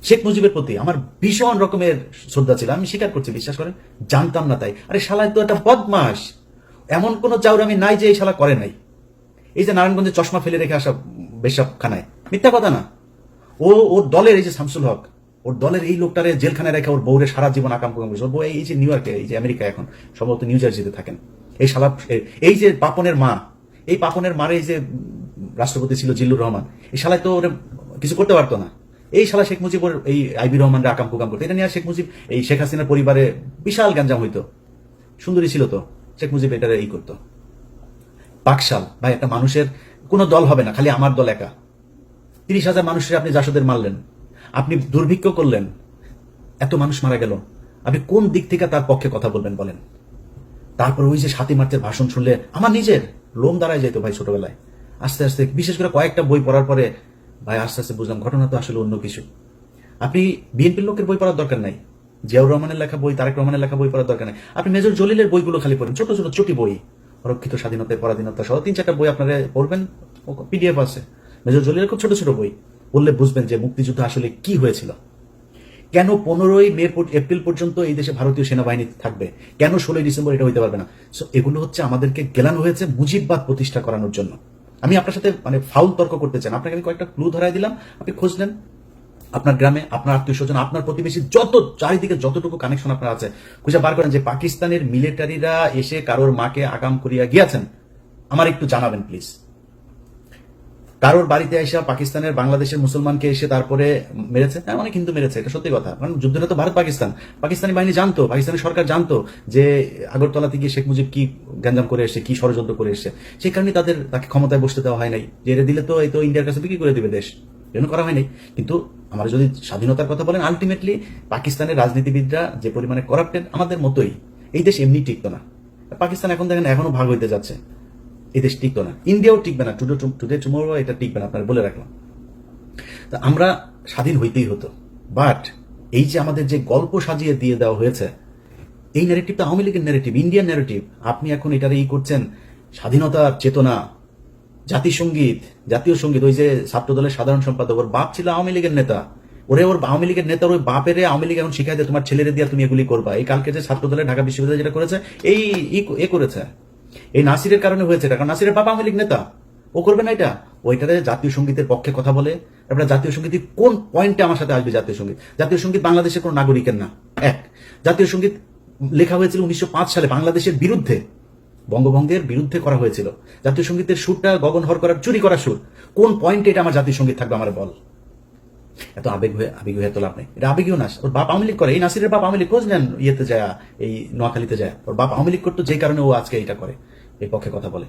শেখ মুজিবের প্রতি আমার ভীষণ রকমের শ্রদ্ধা ছিল, আমি স্বীকার করছি, বিশ্বাস করেন জানতাম না তাই। আরে শালায় তো একটা বদমাস, এমন কোন চাউরামি নাই যে এই শালা করে নাই। এই যে নারায়ণগঞ্জে চশমা ফেলে রেখে আসা বেশ্যাখানায়, মিথ্যা কথা না। ওর দলের এই যে শামসুল হক, ওর দলের এই লোকটারে জেলখানায় রেখে ওর বউরে সারা জীবন আকাম কুকাম করেছে। ওর বউ এই যে নিউ ইয়র্কে, এই যে আমেরিকা, এখন সম্ভবত নিউ জার্সিতে থাকেন। এই শালা, এই যে পাপনের মা, এই পাপনের মারে এই যে রাষ্ট্রপতি ছিল জিল্লুর রহমান, এই শালায় তো ওরা কিছু করতে পারতো না। এই শালা শেখ মুজিবর এই আইবি রহমানরা আকাম কুকাম করতো। এটা নিয়ে শেখ মুজিব, এই শেখ হাসিনার পরিবারে বিশাল গ্যাঞ্জাম হইতো। সুন্দরী ছিল তো, শেখ মুজিব এটা এই করতো। পাকশাল ভাই, একটা মানুষের কোনো দল হবে না, খালি আমার দল একা। 30,000 মানুষের আপনি জাসদের মারলেন, আপনি দুর্ভিক্ষ করলেন, এত মানুষ মারা গেল, আপনি কোন দিক থেকে তার পক্ষে কথা বলবেন বলেন? তারপর ওই যে 7ই মার্চের ভাষণ শুনলে আমার নিজের লোম দাঁড়ায় যেত ভাই ছোটবেলায়। আস্তে আস্তে, বিশেষ করে কয়েকটা বই পড়ার পরে ভাই আস্তে আস্তে বুঝলাম ঘটনা তো আসলে অন্য কিছু। আপনি বিএনপির লোকের বই পড়ার দরকার নাই, জিয়াউর রহমানের লেখা বই, তারেক রহমানের লেখা বই পড়ার দরকার নাই। আপনি মেজর জলিলের বইগুলো খালি পড়েন, ছোট ছোট চটি বই, অরক্ষিত স্বাধীনতায় পরাধীনতা সহ 3-4টা বই আপনারা পড়বেন, পিডিএফ আছে মেজর জলিলের, খুব ছোট ছোট বই পড়লে বুঝবেন যে মুক্তিযুদ্ধ আসলে কি হয়েছিল। কেন 15ই মে এপ্রিল পর্যন্ত এই দেশে ভারতীয় সেনাবাহিনী থাকবে, কেন 16ই ডিসেম্বর এটা হইতে পারবে না। সো এগুলো হচ্ছে আমাদেরকে গেলানো হয়েছে মুজিববাদ প্রতিষ্ঠা করানোর জন্য। আমি আপনার সাথে মানে ফাউল তর্ক করতে চান, আপনাকে আমি কয়েকটা ক্লু ধরাই দিলাম, আপনি খুঁজলেন আপনার গ্রামে, আপনার আত্মীয় স্বজন, আপনার প্রতিবেশী, যত চারিদিকে যতটুকু কানেকশন আপনার আছে, খুঁজে বার করেন যে পাকিস্তানের মিলিটারিরা এসে কারোর মাকে আকাম করিয়া গিয়েছেন। আমার একটু জানাবেন প্লিজ। কারোর বাড়িতে এসে পাকিস্তানের বাংলাদেশের মুসলমানকে এসে তারপরে মেরেছে? হ্যাঁ, অনেক হিন্দু মেরেছে, এটা সত্যি কথা। কারণ যুদ্ধটা তো ভারত পাকিস্তান, পাকিস্তানি বাহিনী জানতো, পাকিস্তানি সরকার জানতো যে আগরতলাতে গিয়ে শেখ মুজিব কি গ্যাঞ্জাম করে এসে, কি ষড়যন্ত্র করে এসে। সেই কারণে তাকে ক্ষমতায় বসতে দেওয়া হয় নাই, যে এটা দিলে তো এই তো ইন্ডিয়ার কাছে বিক্রি করে দিবে দেশ, এজন্য করা হয়নি। কিন্তু আমরা যদি স্বাধীনতার কথা বলেন, আলটিমেটলি পাকিস্তানের রাজনীতিবিদরা যে পরিমাণে করাপ্টেড, আমাদের মতোই, এই দেশ এমনি টিকতো না। পাকিস্তান এখন দেখেন এখনো ভাগ হইতে যাচ্ছে, এই দেশ টিকতো না, ইন্ডিয়াও টিকবে না, টুডে টুমোরো এটা টিকবে না, আপনারা বলে রাখলাম। তা আমরা স্বাধীন হইতেই হতো, বাট এই যে আমাদের যে গল্প সাজিয়ে দিয়ে দেওয়া হয়েছে, এই ন্যারেটিভটা আওয়ামী লীগের ন্যারেটিভ, ইন্ডিয়ান ন্যারেটিভ। আপনি এখন এটারে করছেন স্বাধীনতার চেতনা, জাতিসঙ্গীত, জাতীয় সঙ্গীত। ওই যে ছাত্র দলের সাধারণ সম্পাদক, ওর বাপ ছিল আওয়ামী লীগের নেতা, ওর আওয়ামী লীগের নেতার ওই বাপের আওয়ামী লীগ এখন শিখাই দেয় তোমার ছেলেরে দিয়া তুমি এগুলি করবা। এই কালকে যে ছাত্র দলের ঢাকা বিশ্ববিদ্যালয় যেটা করেছে, এ করেছে, এই নাসিরের কারণে হয়েছে এটা, কারণ নাসিরের বাবা আওয়ামী লীগ নেতা, ও করবে না এটা। ওইটাতে জাতীয় সঙ্গীতের পক্ষে কথা বলে। তারপরে জাতীয় সঙ্গীত কোন পয়েন্টে আমার সাথে আসবে? জাতীয় সঙ্গীত বাংলাদেশের কোন নাগরিকের না। জাতীয় সঙ্গীত লেখা হয়েছিল 1905 সালে বাংলাদেশের বিরুদ্ধে, বঙ্গভঙ্গের বিরুদ্ধে করা হয়েছিল। জাতীয় সঙ্গীতের সুরটা গগন হর করার, চুরি করা সুর। কোন পয়েন্টে এটা আমার জাতীয় সঙ্গীত থাকবে? আমার বল। এত আবেগ হয়ে তো লাভ নেই, এটা আবেগীয় না। ওর বাপ আওয়ামী লীগ করে, এই নাসিরের বাপ আওয়ামী লীগ, খোঁজ নেন ইয়েতে যায়, এই নোয়াখালীতে যায়, ওর বাপ আওয়ামী লীগ করতো, যে কারণে ও আজকে এটা করে, এই পক্ষে কথা বলে।